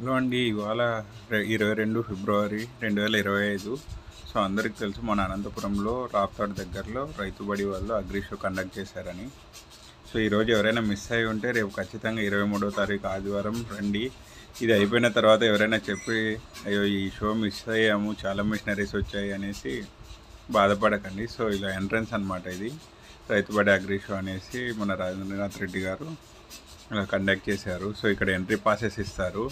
Hello అండి. ఇవాళ 22 ఫిబ్రవరి 2025. So అందరికి తెలుసు మన అనంతపురంలో రాప్తాడ్ దగ్గరలో రైతుబడి వాళ్ళు అగ్రి షో కండక్ట్ చేశారని. సో ఈరోజు ఎవరైనా మిస్ అయి ఉంటే రేపు ఖచ్చితంగా 23వ తారీఖు ఆదివారం రండి. ఇది అయిపోయిన తర్వాత ఎవరైనా చెప్పి అయ్యో ఈ షో మిస్ అయ్యాము, చాలా మిషనరీస్ వచ్చాయి అనేసి బాధపడకండి. సో ఇలా ఎంట్రన్స్ అనమాట, ఇది రైతుబడి అగ్రి షో అనేసి మన రాజేంద్రనాథ్ రెడ్డి గారు ఇలా కండక్ట్ చేశారు. సో ఇక్కడ ఎంట్రీ పాసెస్ ఇస్తారు.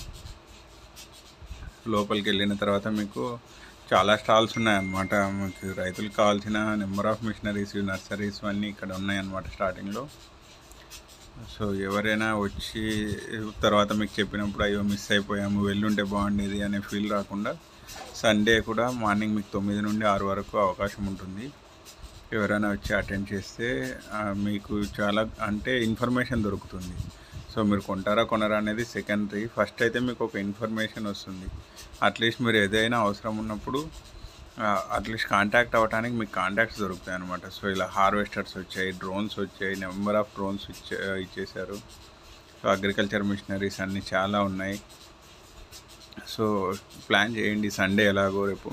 లోపలికి వెళ్ళిన తర్వాత మీకు చాలా స్టాల్స్ ఉన్నాయన్నమాట. మీకు రైతులకు కావాల్సిన నెంబర్ ఆఫ్ మిషనరీస్, నర్సరీస్ అన్నీ ఇక్కడ ఉన్నాయన్నమాట స్టార్టింగ్లో. సో ఎవరైనా వచ్చి తర్వాత మీకు చెప్పినప్పుడు అయ్యో మిస్ అయిపోయాము, వెళ్ళుంటే బాగుండేది అనే ఫీల్ రాకుండా సండే కూడా మార్నింగ్ మీకు 9 నుండి 6 వరకు అవకాశం ఉంటుంది. ఎవరైనా వచ్చి అటెండ్ చేస్తే మీకు చాలా అంటే ఇన్ఫర్మేషన్ దొరుకుతుంది. సో మీరు కొంటారా కొనరా అనేది సెకండరీ. ఫస్ట్ అయితే మీకు ఒక ఇన్ఫర్మేషన్ వస్తుంది. అట్లీస్ట్ మీరు ఏదైనా అవసరం ఉన్నప్పుడు అట్లీస్ట్ కాంటాక్ట్ అవ్వడానికి మీకు కాంటాక్ట్స్ దొరుకుతాయి అనమాట. సో ఇలా హార్వెస్టర్స్ వచ్చాయి, డ్రోన్స్ వచ్చాయి, నెంబర్ ఆఫ్ డ్రోన్స్ ఇచ్చేశారు. సో అగ్రికల్చర్ మిషనరీస్ అన్నీ చాలా ఉన్నాయి. సో ప్లాన్ చేయండి, సండే ఎలాగో రేపు.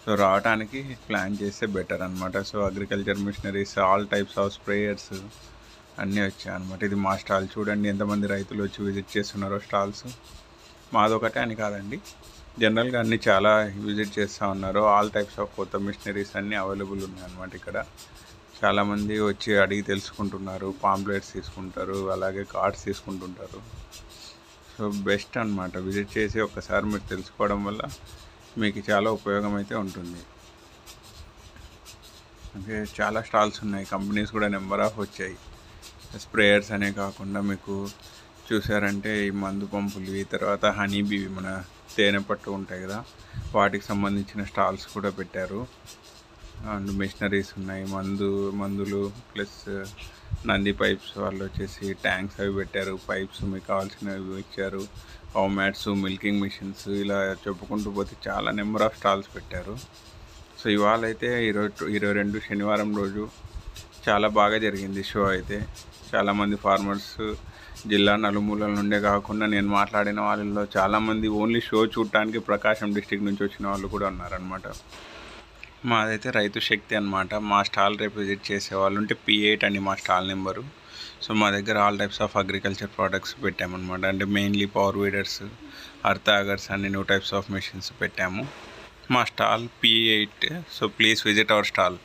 సో రావడానికి ప్లాన్ చేస్తే బెటర్ అనమాట. So agriculture machineries, all types of sprayers అన్నీ వచ్చాయి అనమాట. ఇది మా స్టాల్. చూడండి ఎంతమంది రైతులు వచ్చి విజిట్ చేస్తున్నారో స్టాల్స్. మాదొకటే అని కాదండి, జనరల్గా అన్నీ చాలా విజిట్ చేస్తూ ఉన్నారు. ఆల్ టైప్స్ ఆఫ్ కొత్త మిషనరీస్ అన్నీ అవైలబుల్ ఉన్నాయి అనమాట. ఇక్కడ చాలామంది వచ్చి అడిగి తెలుసుకుంటున్నారు, పాంప్లెట్స్ తీసుకుంటారు, అలాగే కార్డ్స్ తీసుకుంటుంటారు. సో బెస్ట్ అనమాట. విజిట్ చేసి ఒక్కసారి మీరు తెలుసుకోవడం వల్ల మీకు చాలా ఉపయోగం అయితే ఉంటుంది. అంటే చాలా స్టాల్స్ ఉన్నాయి, కంపెనీస్ కూడా నెంబర్ ఆఫ్ వచ్చాయి. స్ప్రేయర్స్ అనే కాకుండా మీకు చూసారంటే ఈ మందు పంపులు, తర్వాత హనీబీ, మన తేనె పట్టు ఉంటాయి కదా, వాటికి సంబంధించిన స్టాల్స్ కూడా పెట్టారు. అండ్ మిషనరీస్ ఉన్నాయి, మందులు ప్లస్ నంది పైప్స్ వాళ్ళు వచ్చేసి ట్యాంక్స్ అవి పెట్టారు. పైప్స్ మీకు కావాల్సినవి ఇచ్చారు. కౌ మ్యాట్స్, మిల్కింగ్ మిషన్స్, ఇలా చెప్పుకుంటూ పోతే చాలా నెంబర్ ఆఫ్ స్టాల్స్ పెట్టారు. సో ఇవాళ అయితే 22 శనివారం రోజు చాలా బాగా జరిగింది షో అయితే. చాలామంది ఫార్మర్స్ జిల్లా నలుమూలల నుండే కాకుండా నేను మాట్లాడిన వాళ్ళలో చాలామంది ఓన్లీ షో చూడటానికి ప్రకాశం డిస్టిక్ నుంచి వచ్చిన వాళ్ళు కూడా ఉన్నారనమాట. మాదైతే రైతు శక్తి అనమాట. మా స్టాల్ రేపు విజిట్ చేసే వాళ్ళు ఉంటే P8 అండి మా స్టాల్ నెంబరు. సో మా దగ్గర all types of agriculture products పెట్టామన్నమాట. అంటే mainly power weeders, earth augers అన్ని న్యూ టైప్స్ ఆఫ్ మెషిన్స్ పెట్టాము. మా stall P8. So please visit our stall.